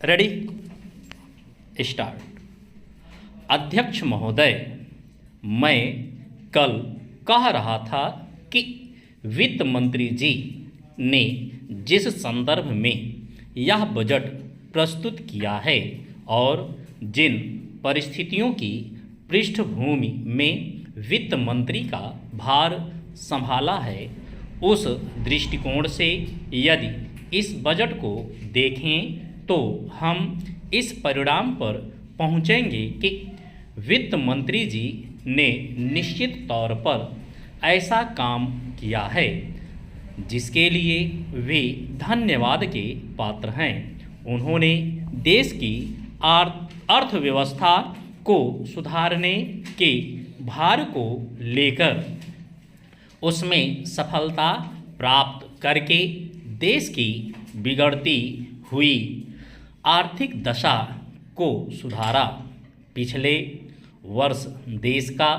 Ready start. अध्यक्ष महोदय, मैं कल कह रहा था कि वित्त मंत्री जी ने जिस संदर्भ में यह बजट प्रस्तुत किया है और जिन परिस्थितियों की पृष्ठभूमि में वित्त मंत्री का भार संभाला है, उस दृष्टिकोण से यदि इस बजट को देखें तो हम इस परिणाम पर पहुंचेंगे कि वित्त मंत्री जी ने निश्चित तौर पर ऐसा काम किया है जिसके लिए वे धन्यवाद के पात्र हैं। उन्होंने देश की अर्थव्यवस्था को सुधारने के भार को लेकर उसमें सफलता प्राप्त करके देश की बिगड़ती हुई आर्थिक दशा को सुधारा। पिछले वर्ष देश का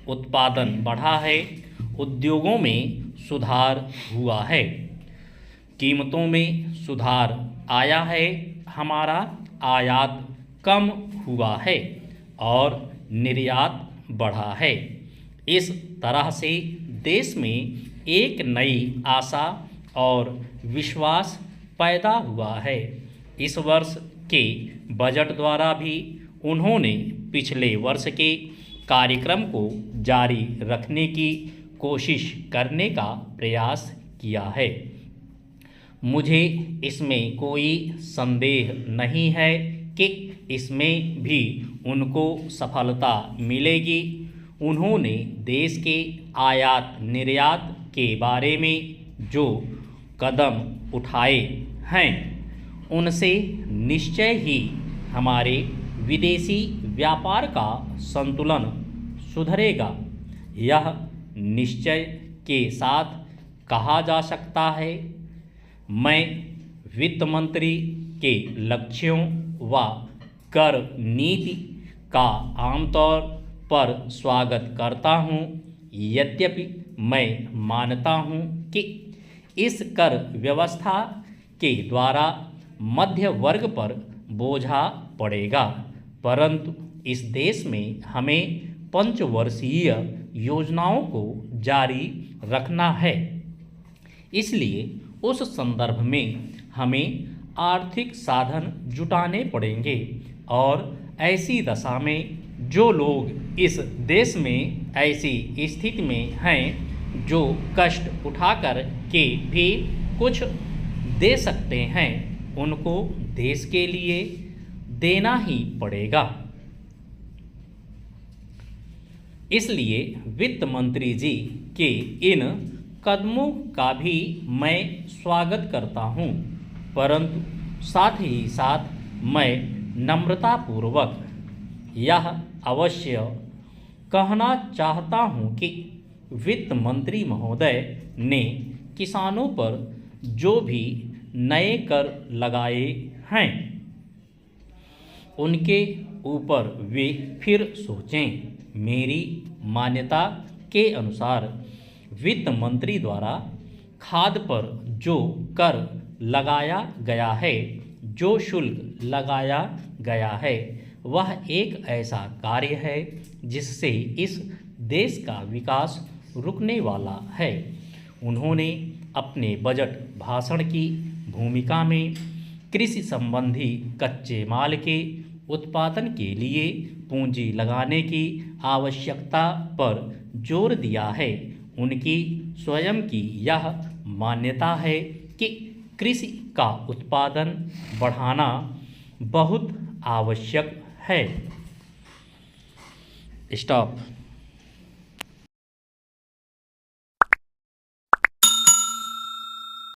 उत्पादन बढ़ा है, उद्योगों में सुधार हुआ है, कीमतों में सुधार आया है, हमारा आयात कम हुआ है और निर्यात बढ़ा है। इस तरह से देश में एक नई आशा और विश्वास पैदा हुआ है। इस वर्ष के बजट द्वारा भी उन्होंने पिछले वर्ष के कार्यक्रम को जारी रखने की कोशिश करने का प्रयास किया है। मुझे इसमें कोई संदेह नहीं है कि इसमें भी उनको सफलता मिलेगी। उन्होंने देश के आयात निर्यात के बारे में जो कदम उठाए हैं, उनसे निश्चय ही हमारे विदेशी व्यापार का संतुलन सुधरेगा। यह निश्चय के साथ कहा जा सकता है, मैं वित्त मंत्री के लक्ष्यों व कर नीति का आमतौर पर स्वागत करता हूं। यद्यपि मैं मानता हूं कि इस कर व्यवस्था के द्वारा मध्य वर्ग पर बोझा पड़ेगा, परंतु इस देश में हमें पंचवर्षीय योजनाओं को जारी रखना है। इसलिए उस संदर्भ में हमें आर्थिक साधन जुटाने पड़ेंगे और ऐसी दशा में जो लोग इस देश में ऐसी स्थिति में हैं जो कष्ट उठाकर के भी कुछ दे सकते हैं, उनको देश के लिए देना ही पड़ेगा। इसलिए वित्त मंत्री जी के इन कदमों का भी मैं स्वागत करता हूं, परंतु साथ ही साथ मैं नम्रतापूर्वक यह अवश्य कहना चाहता हूं कि वित्त मंत्री महोदय ने किसानों पर जो भी नए कर लगाए हैं, उनके ऊपर वे फिर सोचें। मेरी मान्यता के अनुसार वित्त मंत्री द्वारा खाद पर जो कर लगाया गया है, जो शुल्क लगाया गया है, वह एक ऐसा कार्य है जिससे इस देश का विकास रुकने वाला है। उन्होंने अपने बजट भाषण की भूमिका में कृषि संबंधी कच्चे माल के उत्पादन के लिए पूंजी लगाने की आवश्यकता पर जोर दिया है। उनकी स्वयं की यह मान्यता है कि कृषि का उत्पादन बढ़ाना बहुत आवश्यक है। स्टॉप।